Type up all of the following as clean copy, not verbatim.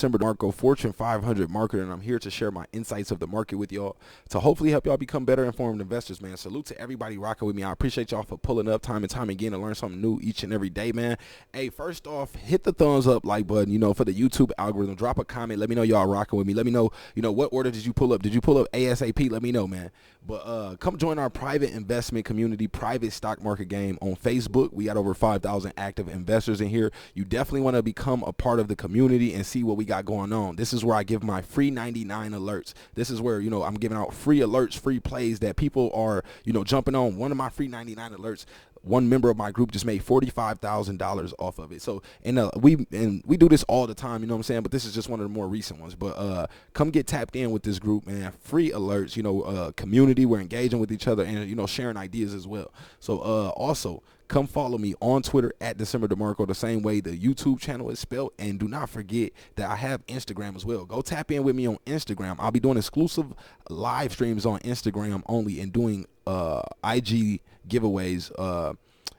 DecemberDeMarco, Fortune 500 marketer, and I'm here to share my insights of the market with y'all to hopefully help y'all become better informed investors, man. Salute to everybody rocking with me. I appreciate y'all for pulling up time and time again to learn something new each and every day, man. Hey, first off, hit the thumbs up like button, for the YouTube algorithm. Drop a comment. Let me know y'all rocking with me. Let me know, what order did you pull up? Did you pull up ASAP? Let me know, man. But come join our private investment community, private stock market game on Facebook. We got over 5,000 active investors in here. You definitely want to become a part of the community and see what we got going on. This is where I give my free 99 alerts. This is where, I'm giving out free alerts, free plays that people are, jumping on. One of my free 99 alerts, one member of my group just made $45,000 off of it. So, we do this all the time, but this is just one of the more recent ones. But come get tapped in with this group, man. Free alerts, community. We're engaging with each other and, sharing ideas as well. So, also, come follow me on Twitter at DecemberDeMarco, the same way the YouTube channel is spelled. And do not forget that I have Instagram as well. Go tap in with me on Instagram. I'll be doing exclusive live streams on Instagram only and doing IG giveaways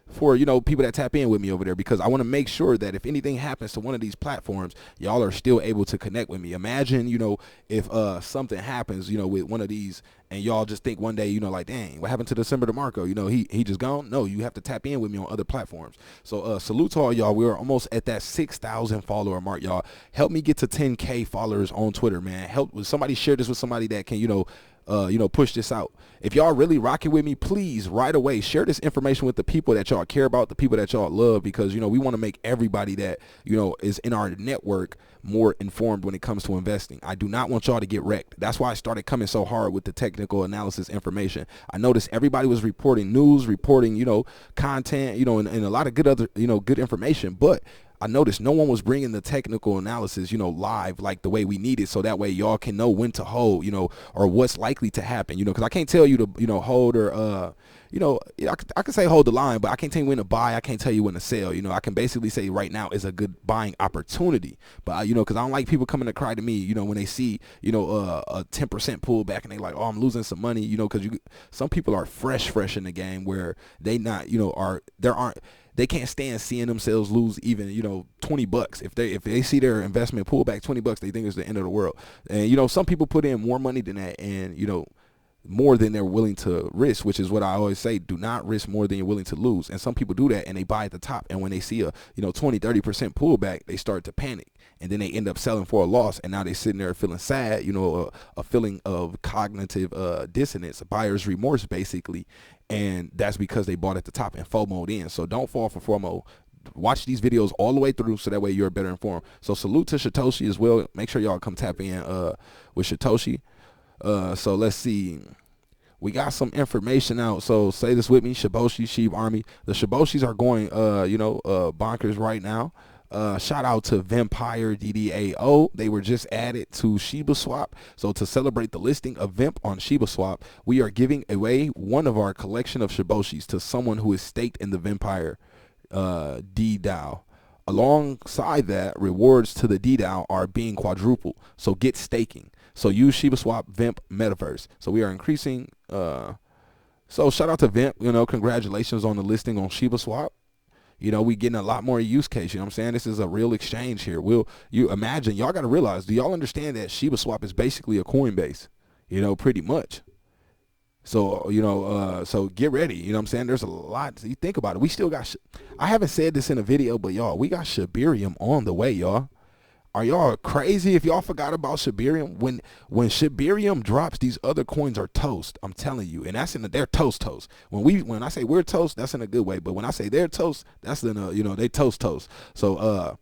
for people that tap in with me over there, because I want to make sure that if anything happens to one of these platforms, y'all are still able to connect with me. Imagine if something happens with one of these and y'all just think one day like, dang, what happened to DecemberDeMarco? He just gone. No, you have to tap in with me on other platforms. So salute to all y'all. We're almost at that 6,000 follower mark, y'all. Help me get to 10K followers on Twitter, man. Help with somebody, share this with somebody that can push this out. If y'all really rocking with me, please right away share this information with the people that y'all care about, the people that y'all love, because we want to make everybody that is in our network more informed when it comes to investing. I do not want y'all to get wrecked. That's why I started coming so hard with the technical analysis information. I noticed everybody was reporting news, reporting content, and a lot of good other good information, but I noticed no one was bringing the technical analysis, live like the way we need it, so that way y'all can know when to hold, or what's likely to happen, because I can't tell you to, hold or, I can say hold the line, but I can't tell you when to buy. I can't tell you when to sell. I can basically say right now is a good buying opportunity, but because I don't like people coming to cry to me, when they see, a 10% pullback and they like, oh, I'm losing some money, because some people are fresh in the game where they not, they can't stand seeing themselves lose even, $20. If they see their investment pull back $20, they think it's the end of the world. And, some people put in more money than that and, more than they're willing to risk, which is what I always say, do not risk more than you're willing to lose. And some people do that and they buy at the top. And when they see a, 20-30% pullback, they start to panic. And then they end up selling for a loss. And now they're sitting there feeling sad, a feeling of cognitive dissonance, buyer's remorse, basically. And that's because they bought at the top and FOMO'd in. So don't fall for FOMO. Watch these videos all the way through so that way you're better informed. So salute to Shytoshi as well. Make sure y'all come tap in with Shytoshi. So let's see. We got some information out. So say this with me, Shiboshi, Shib Army. The Shiboshis are going, bonkers right now. Shout out to Vampire DDAO. They were just added to shibaswap. So to celebrate the listing of Vimp on shibaswap, we are giving away one of our collection of Shiboshis to someone who is staked in the Vampire DDAO. Alongside that, rewards to the DDAO are being quadrupled. So get staking. So use shibaswap Vimp Metaverse. So we are increasing. So shout out to Vimp. Congratulations on the listing on shibaswap. We getting a lot more use case. I'm saying? This is a real exchange here. You imagine, y'all got to realize, do y'all understand that shibaswap is basically a Coinbase, pretty much. So, so get ready. I'm saying? There's a lot. You think about it. We still got, I haven't said this in a video, but y'all, we got Shibarium on the way, y'all. Are y'all crazy if y'all forgot about Shibarium? When Shibarium drops, these other coins are toast. I'm telling you, and that's they're toast. When I say we're toast, that's in a good way. But when I say they're toast, that's in a they toast. So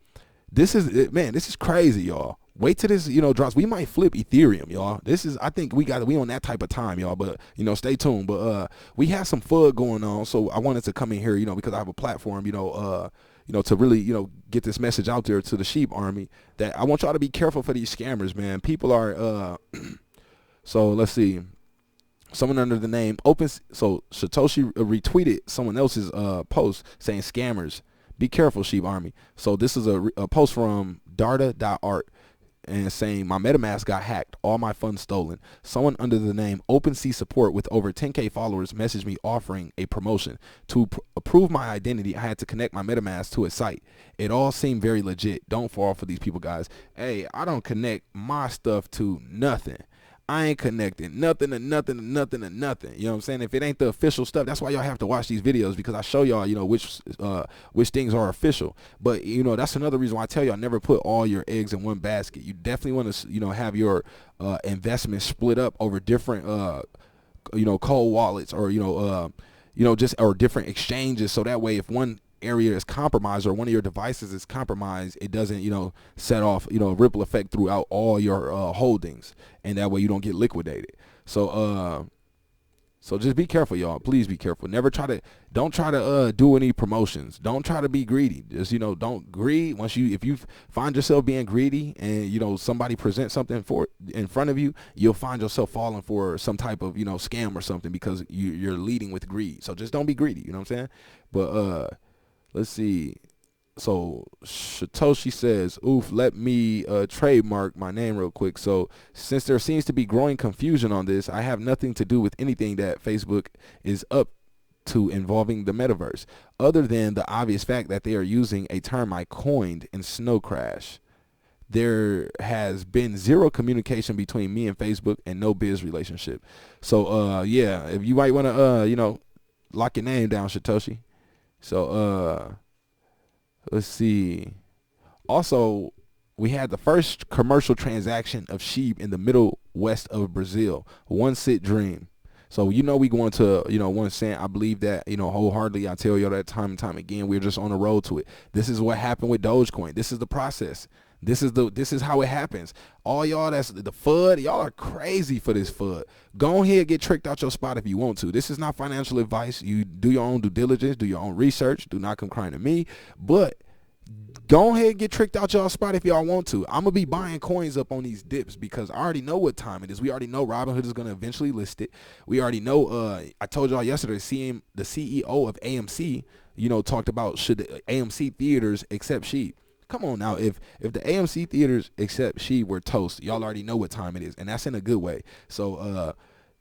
this is crazy, y'all. Wait till this drops. We might flip Ethereum, y'all. I think we on that type of time, y'all. But stay tuned. But we have some FUD going on, so I wanted to come in here, because I have a platform, to really, get this message out there to the sheep army that I want y'all to be careful for these scammers, man. People are, so let's see. Someone under the name so Shytoshi retweeted someone else's post saying scammers. Be careful, sheep army. So this is a post from darda.art. and saying my MetaMask got hacked, all my funds stolen. Someone under the name OpenSea Support with over 10K followers messaged me offering a promotion. To prove my identity, I had to connect my MetaMask to a site. It all seemed very legit. Don't fall for these people, guys. Hey, I don't connect my stuff to nothing. I ain't connecting nothing to nothing to nothing to nothing. You know what I'm saying? If it ain't the official stuff, that's why y'all have to watch these videos, because I show y'all, you know, which things are official. But, you know, that's another reason why I tell y'all never put all your eggs in one basket. You definitely want to, you know, have your investments split up over different, you know, cold wallets, or, you know, just, or different exchanges. So that way, if one area is compromised or one of your devices is compromised, it doesn't, you know, set off, you know, a ripple effect throughout all your holdings, and that way you don't get liquidated. So so just be careful, y'all. Please be careful. Don't try to do any promotions. Don't try to be greedy. Just, you know, don't greed. If you find yourself being greedy and, you know, somebody presents something in front of you, you'll find yourself falling for some type of, you know, scam or something, because you're leading with greed. So just don't be greedy, you know what I'm saying? But let's see. So Shytoshi says, oof, let me trademark my name real quick. So since there seems to be growing confusion on this, I have nothing to do with anything that Facebook is up to involving the metaverse, other than the obvious fact that they are using a term I coined in Snow Crash. There has been zero communication between me and Facebook, and no biz relationship. So yeah, if you might want to you know, lock your name down, Shytoshi. So let's see. Also, we had the first commercial transaction of SHIB in the middle west of Brazil. One sit dream. So, you know, we going to, you know, 1 cent. I believe that, you know, wholeheartedly. I tell y'all that time and time again. We're just on the road to it. This is what happened with Dogecoin. This is the process. This is how it happens. All y'all that's the FUD, y'all are crazy for this FUD. Go ahead, get tricked out your spot if you want to. This is not financial advice. You do your own due diligence, do your own research. Do not come crying to me. But go ahead and get tricked out y'all spot if y'all want to. I'm gonna be buying coins up on these dips, because I already know what time it is. We already know Robinhood is gonna eventually list it. We already know. I told y'all yesterday, seeing the CEO of AMC, you know, talked about should the AMC theaters accept SHIB. Come on now, if the AMC theaters accept SHIB, we're toast. Y'all already know what time it is, and that's in a good way. So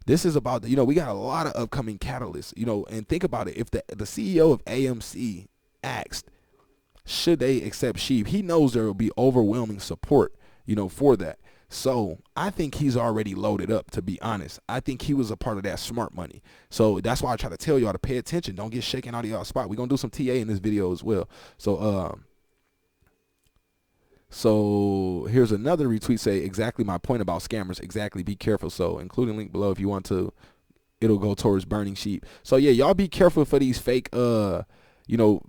this is about, you know, we got a lot of upcoming catalysts, you know, and think about it. If the CEO of AMC asked, should they accept SHIB, he knows there will be overwhelming support, you know, for that. So I think he's already loaded up, to be honest. I think he was a part of that smart money. So that's why I try to tell y'all to pay attention. Don't get shaken out of y'all spot. We're going to do some TA in this video as well. So here's another retweet, say exactly my point about scammers. Exactly, be careful. So including link below if you want to. It'll go towards burning SHIB. So yeah, y'all be careful for these fake you know,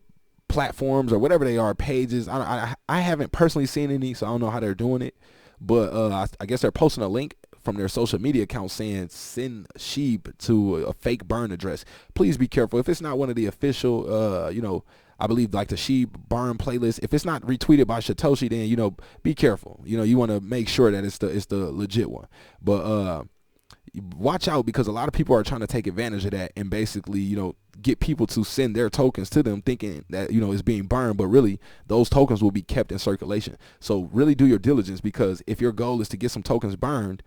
platforms or whatever they are, pages. I haven't personally seen any, so I don't know how they're doing it. But I guess they're posting a link from their social media account saying send SHIB to a fake burn address. Please be careful. If it's not one of the official you know, I believe like the SHIB burn playlist, if it's not retweeted by Shytoshi, then, you know, be careful. You know, you want to make sure that it's the legit one. But watch out, because a lot of people are trying to take advantage of that and basically, you know, get people to send their tokens to them thinking that, you know, it's being burned, but really those tokens will be kept in circulation. So really do your diligence, because if your goal is to get some tokens burned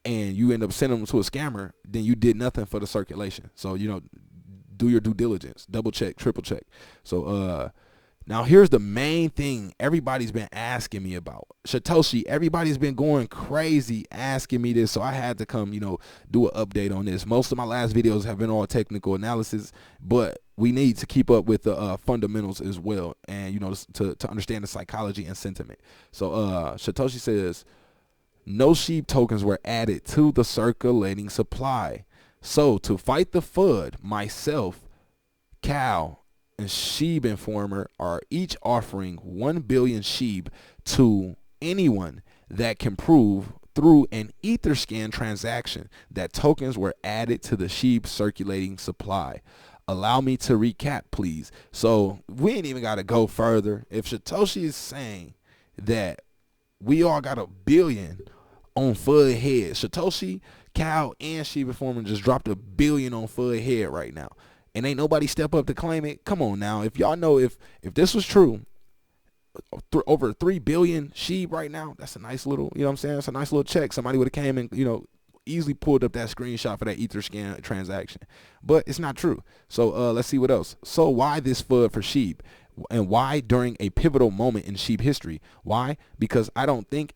and you end up sending them to a scammer, then you did nothing for the circulation. So, you know, do your due diligence, double check, triple check. So now here's the main thing everybody's been asking me about. Shytoshi, everybody's been going crazy asking me this, so I had to come, you know, do an update on this. Most of my last videos have been all technical analysis, but we need to keep up with the fundamentals as well, and, you know, to understand the psychology and sentiment. So Shytoshi says, no SHIB tokens were added to the circulating supply. So to fight the FUD, myself, Cal, and SHIB Informer are each offering 1 billion SHIB to anyone that can prove through an Etherscan transaction that tokens were added to the SHIB circulating supply. Allow me to recap, please. So we ain't even got to go further. If Shytoshi is saying that we all got 1 billion on FUD head, Shytoshi, Cal, and SHIB Informer just dropped 1 billion on FUD head right now, and ain't nobody step up to claim it. Come on now, if y'all know, if this was true, over 3 billion sheep right now. That's a nice little, you know what I'm saying? It's a nice little check. Somebody would have came and, you know, easily pulled up that screenshot for that Etherscan transaction, but it's not true. So let's see what else. So why this FUD for SHIB, and why during a pivotal moment in SHIB history? Why? Because I don't think,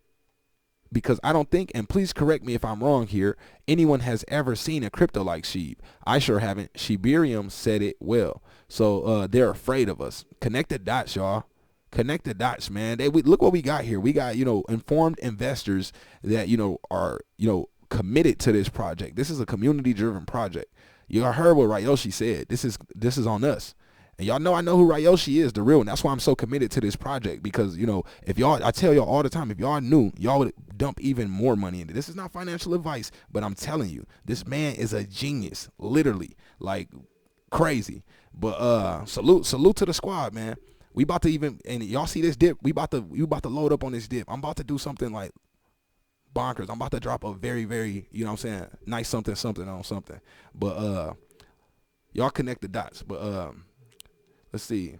and please correct me if I'm wrong here, anyone has ever seen a crypto like SHIB. I sure haven't. Shibarium said it well. So they're afraid of us. Connect the dots, y'all. Connect the dots, man. Look what we got here. We got, you know, informed investors that, you know, are, you know, committed to this project. This is a community driven project. You heard what Ryoshi said. This is on us. And y'all know I know who Ryoshi is, the real one. That's why I'm so committed to this project, because, you know, if y'all, I tell y'all all the time, if y'all knew, y'all would dump even more money into this. Is not financial advice, but I'm telling you, this man is a genius, literally, like crazy. But salute to the squad, man. We about to even, and y'all see this dip, we about to load up on this dip. I'm about to do something like bonkers. I'm about to drop a very, very, you know what I'm saying, nice something on something. But y'all connect the dots. But let's see.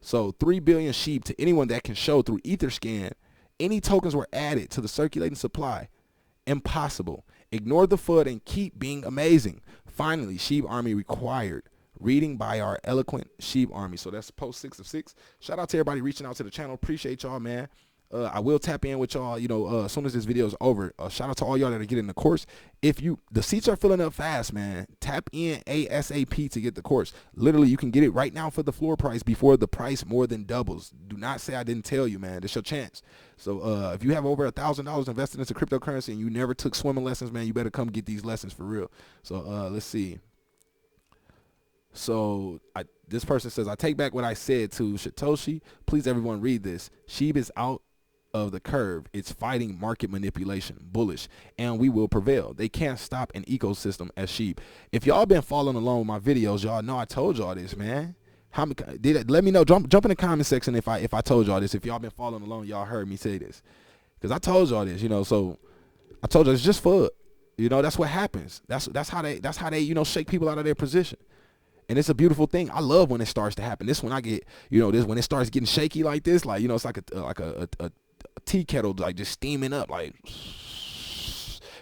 So 3 billion sheep to anyone that can show through Etherscan any tokens were added to the circulating supply. Impossible. Ignore the FUD and keep being amazing. Finally, SHIB Army required. Reading by our eloquent SHIB Army. So that's post 6 of 6. Shout out to everybody reaching out to the channel. Appreciate y'all, man. I will tap in with y'all, you know, as soon as this video is over. Shout out to all y'all that are getting the course. If the seats are filling up fast, man, tap in ASAP to get the course. Literally, you can get it right now for the floor price before the price more than doubles. Do not say I didn't tell you, man. It's your chance. So if you have over $1,000 invested into cryptocurrency and you never took swimming lessons, man, you better come get these lessons for real. So let's see. So this person says, I take back what I said to Shytoshi. Please, everyone, read this. SHIB is out of the curve. It's fighting market manipulation, bullish, and we will prevail. They can't stop an ecosystem as SHIB. If y'all been following along with my videos, y'all know I told y'all this, man. Let me know. Jump in the comment section if I told y'all this. If y'all been following along, y'all heard me say this, because I told y'all this, you know. So I told you it's just FUD. You know, that's what happens. That's how they you know, shake people out of their position. And it's a beautiful thing. I love when it starts to happen. This when I get, you know, this when it starts getting shaky like this, like, you know, it's like a tea kettle, like just steaming up, like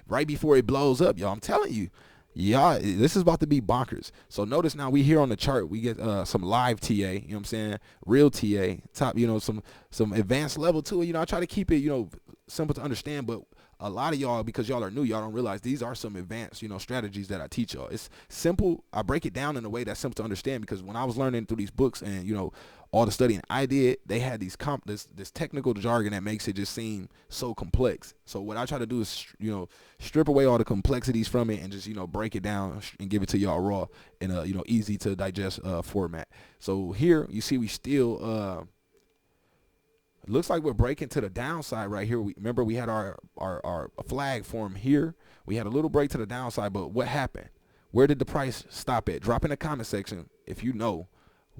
right before it blows up, y'all. I'm telling you, y'all, this is about to be bonkers. So notice now we here on the chart, we get some live TA, you know what I'm saying, real TA, top, you know, some advanced level to it. You know, I try to keep it, you know, simple to understand, but a lot of y'all, because y'all are new, y'all don't realize these are some advanced, you know, strategies that I teach y'all. It's simple. I break it down in a way that's simple to understand, because when I was learning through these books and, you know, all the studying I did, they had these this technical jargon that makes it just seem so complex. So what I try to do is, you know, strip away all the complexities from it and just, you know, break it down and give it to y'all raw in a, you know, easy to digest format. So here you see we still looks like we're breaking to the downside right here. Remember we had our flag form here. We had a little break to the downside, but what happened? Where did the price stop at? Drop in the comment section if you know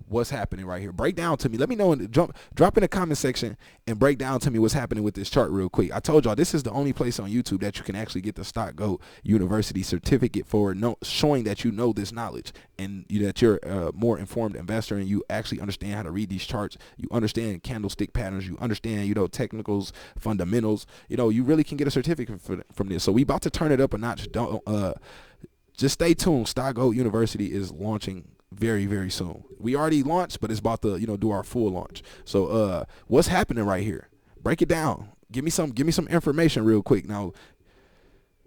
what's happening right here. Break down to me. Let me know. Drop in the comment section and break down to me what's happening with this chart real quick. I told y'all this is the only place on YouTube that you can actually get the StockGoat University certificate for showing that you know this knowledge and that you're a more informed investor and you actually understand how to read these charts. You understand candlestick patterns. You understand, you know, technicals, fundamentals. You know, you really can get a certificate from this. So we about to turn it up a notch. Just stay tuned. StockGoat University is launching very, very soon. We already launched, but it's about to, you know, do our full launch. So what's happening right here? Break it down. Give me some information real quick. Now,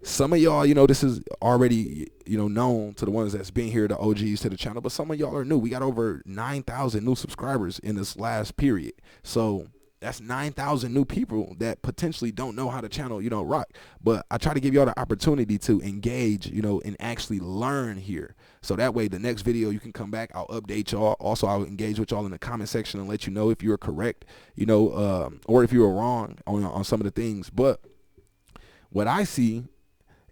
some of y'all, you know, this is already, you know, known to the ones that's been here, the OGs to the channel, but some of y'all are new. We got over 9,000 new subscribers in this last period. So that's 9,000 new people that potentially don't know how the channel, you know, rock. But I try to give y'all the opportunity to engage, you know, and actually learn here. So that way the next video you can come back, I'll update y'all. Also, I'll engage with y'all in the comment section and let you know if you were correct, you know, or if you were wrong on some of the things. But what I see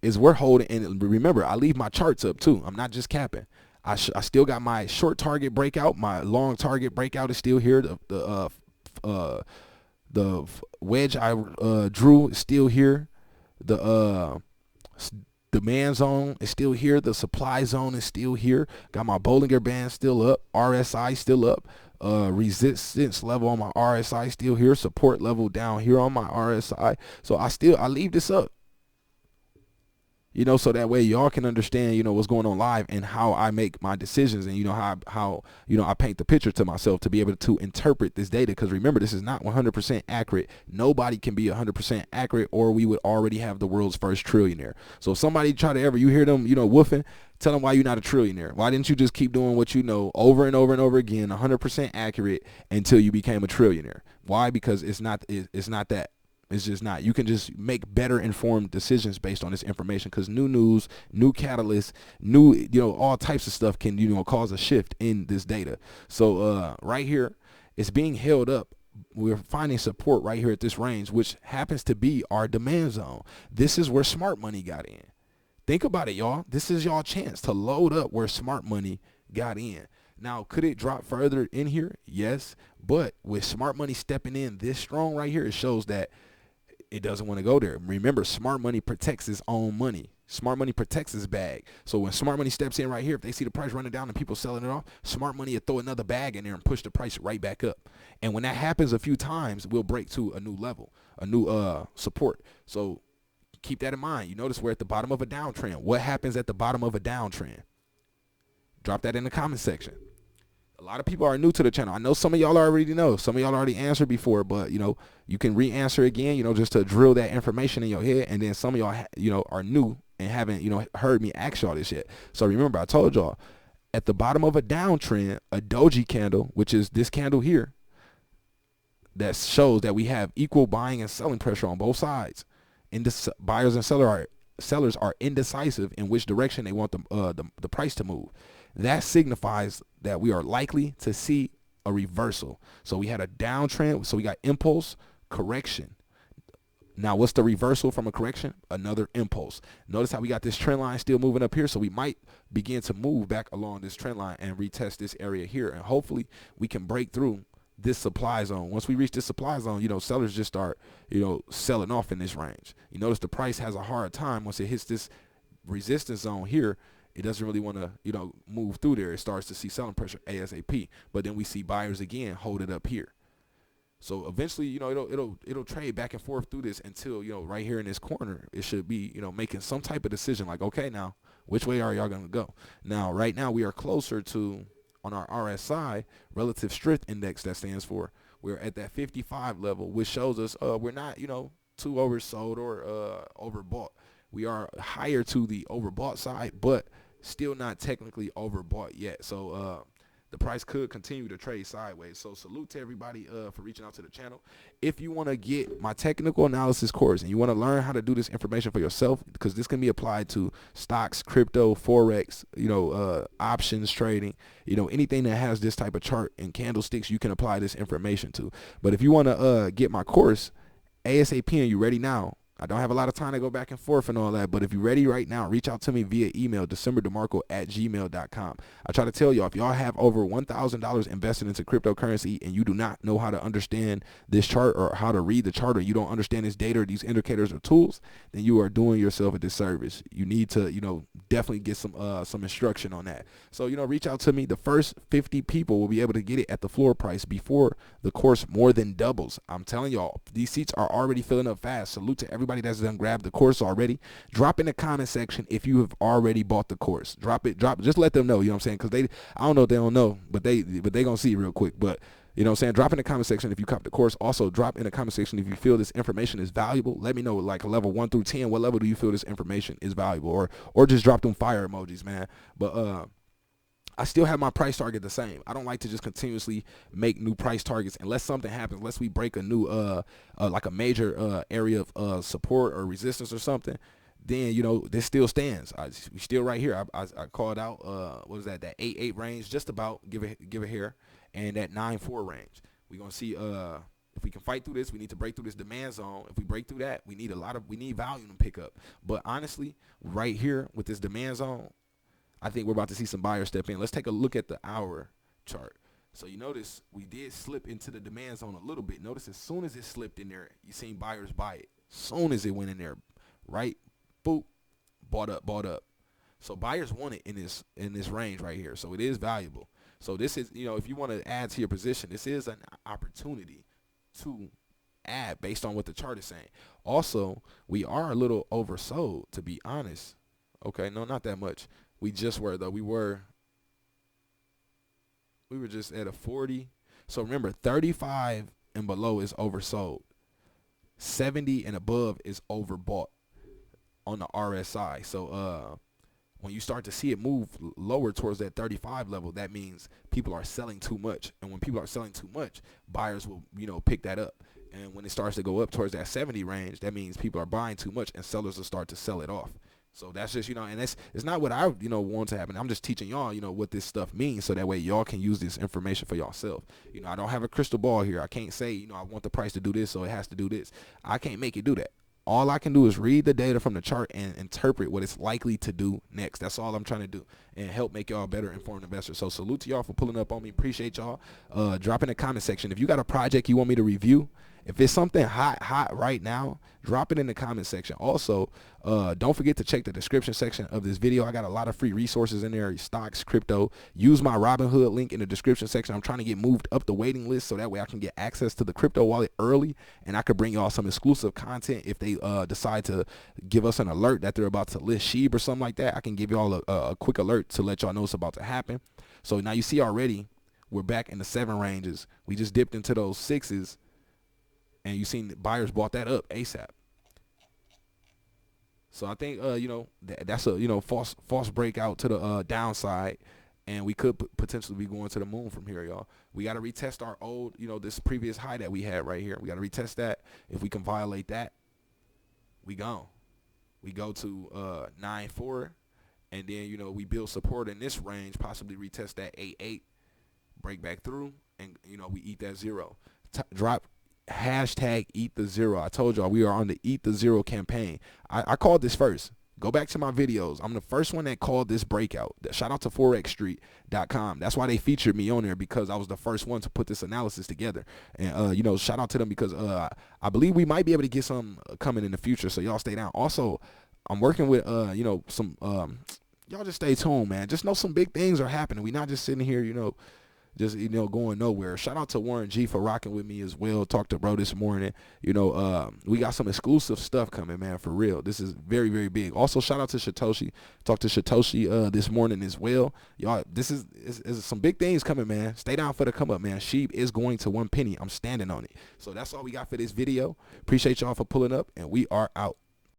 is we're holding, and remember, I leave my charts up too. I'm not just capping. I still got my short target breakout. My long target breakout is still here. The wedge I drew is still here. The demand zone is still here. The supply zone is still here. Got my Bollinger Band still up. RSI still up. resistance level on my RSI still here, support level down here on my RSI. So I leave this up, you know, so that way y'all can understand, you know, what's going on live and how I make my decisions, and you know how you know, I paint the picture to myself to be able to interpret this data, because remember, this is not 100% accurate. Nobody can be 100% accurate, or we would already have the world's first trillionaire. So if somebody try to ever, you hear them, you know, woofing, tell them why you're not a trillionaire. Why didn't you just keep doing what you know over and over and over again, 100% accurate, until you became a trillionaire? Why? Because it's not that. It's just not. You can just make better informed decisions based on this information, because new news, new catalysts, new, you know, all types of stuff can, you know, cause a shift in this data. So right here, it's being held up. We're finding support right here at this range, which happens to be our demand zone. This is where smart money got in. Think about it, y'all. This is y'all chance to load up where smart money got in. Now, could it drop further in here? Yes. But with smart money stepping in this strong right here, it shows that it doesn't want to go there. Remember, smart money protects its own money. Smart money protects its bag. So when smart money steps in right here, if they see the price running down and people selling it off, smart money will throw another bag in there and push the price right back up. And when that happens a few times, we'll break to a new level, a new support. So keep that in mind. You notice we're at the bottom of a downtrend. What happens at the bottom of a downtrend? Drop that in the comment section. A lot of people are new to the channel. I know some of y'all already know. Some of y'all already answered before, but you know, you can re-answer again, you know, just to drill that information in your head. And then some of y'all, you know, are new and haven't, you know, heard me ask y'all this yet. So remember, I told y'all at the bottom of a downtrend, a doge candle, which is this candle here, that shows that we have equal buying and selling pressure on both sides. And the buyers and sellers are indecisive in which direction they want the price to move. That signifies that we are likely to see a reversal. So we had a downtrend, so we got impulse, correction. Now what's the reversal from a correction? Another impulse. Notice how we got this trend line still moving up here, so we might begin to move back along this trend line and retest this area here, and hopefully we can break through this supply zone. Once we reach this supply zone, you know, sellers just start, you know, selling off in this range. You notice the price has a hard time once it hits this resistance zone here. It doesn't really want to, you know, move through there. It starts to see selling pressure ASAP, but then we see buyers again hold it up here. So eventually, you know, it'll trade back and forth through this until, you know, right here in this corner, it should be, you know, making some type of decision like, okay, now which way are y'all going to go? Now, right now we are closer to, on our RSI, relative strength index, that stands for, we're at that 55 level, which shows us we're not, you know, too oversold or overbought. We are higher to the overbought side, but still not technically overbought yet. So the price could continue to trade sideways. So salute to everybody for reaching out to the channel. If you want to get my technical analysis course and you want to learn how to do this information for yourself, because this can be applied to stocks, crypto, forex, you know, options trading, you know, anything that has this type of chart and candlesticks, you can apply this information to. But if you want to get my course ASAP and you ready now, I don't have a lot of time to go back and forth and all that, but if you're ready right now, reach out to me via email, DecemberDeMarco@gmail.com. I try to tell y'all, if y'all have over $1,000 invested into cryptocurrency and you do not know how to understand this chart or how to read the chart, or you don't understand this data or these indicators or tools, then you are doing yourself a disservice. You need to, you know, definitely get some instruction on that. So, you know, reach out to me. The first 50 people will be able to get it at the floor price before the course more than doubles. I'm telling y'all, these seats are already filling up fast. Salute to everybody that's done grabbed the course already. Drop in the comment section if you have already bought the course. Drop it. Just let them know, you know what I'm saying? Because I don't know if they don't know, but they gonna see real quick. But you know what I'm saying? Drop in the comment section if you cop the course. Also, drop in the comment section if you feel this information is valuable. Let me know, like a level 1 through 10, what level do you feel this information is valuable? Or just drop them fire emojis, man. But I still have my price target the same. I don't like to just continuously make new price targets unless something happens, unless we break a new like a major area of support or resistance or something. Then, you know, this still stands. We still right here. I called out what was that 8-8 range, just about give a hair, and that 9-4 range. We're gonna see if we can fight through this. We need to break through this demand zone. If we break through that, we need volume to pick up. But honestly, right here with this demand zone, I think we're about to see some buyers step in. Let's take a look at the hour chart. So you notice we did slip into the demand zone a little bit. Notice as soon as it slipped in there, you seen buyers buy it. Soon as it went in there, right? Boop, bought up. So buyers want it in this range right here. So it is valuable. So this is, if you want to add to your position, this is an opportunity to add based on what the chart is saying. Also, we are a little oversold, to be honest. Okay, no, not that much. We just were, though. We were just at a 40. So remember, 35 and below is oversold. 70 and above is overbought on the RSI. So when you start to see it move lower towards that 35 level, that means people are selling too much. And when people are selling too much, buyers will, pick that up. And when it starts to go up towards that 70 range, that means people are buying too much and sellers will start to sell it off. So that's just, and it's not what I, want to happen. I'm just teaching y'all, what this stuff means, so that way y'all can use this information for yourself. I don't have a crystal ball here. I can't say, I want the price to do this, so it has to do this. I can't make it do that. All I can do is read the data from the chart and interpret what it's likely to do next. That's all I'm trying to do, and help make y'all better informed investors. So salute to y'all for pulling up on me. Appreciate y'all. Drop in the comment section if you got a project you want me to review. If it's something hot right now, drop it in the comment section. Also, don't forget to check the description section of this video. I got a lot of free resources in there, stocks, crypto. Use my Robinhood link in the description section. I'm trying to get moved up the waiting list so that way I can get access to the crypto wallet early, and I could bring y'all some exclusive content. If they decide to give us an alert that they're about to list SHIB or something like that, I can give y'all a quick alert to let y'all know it's about to happen. So now you see already we're back in the 7 ranges. We just dipped into those 6s. And you seen buyers bought that up ASAP. So I think that's a false breakout to the downside, and we could potentially be going to the moon from here, y'all. We got to retest our old, this previous high that we had right here. We got to retest that. If we can violate that, we gone. We go to 9.4, and then we build support in this range, possibly retest that 8.8, break back through, and we eat that 0. Drop. Hashtag eat the 0. I told y'all we are on the eat the 0 campaign. I called this first. Go back to my videos. I'm the first one that called this breakout. Shout out to forexstreet.com. That's why they featured me on there, because I was the first one to put this analysis together. And shout out to them, because I believe we might be able to get some coming in the future. So y'all stay down. Also, I'm working with some y'all just stay tuned, man. Just know some big things are happening. We not just sitting here, just going nowhere. Shout out to Warren G for rocking with me as well. Talked to bro this morning. We got some exclusive stuff coming, man, for real. This is very, very big. Also, shout out to Shytoshi. Talked to Shytoshi this morning as well. Y'all, this is some big things coming, man. Stay down for the come up, man. SHIB is going to 1 penny. I'm standing on it. So that's all we got for this video. Appreciate y'all for pulling up, and we are out.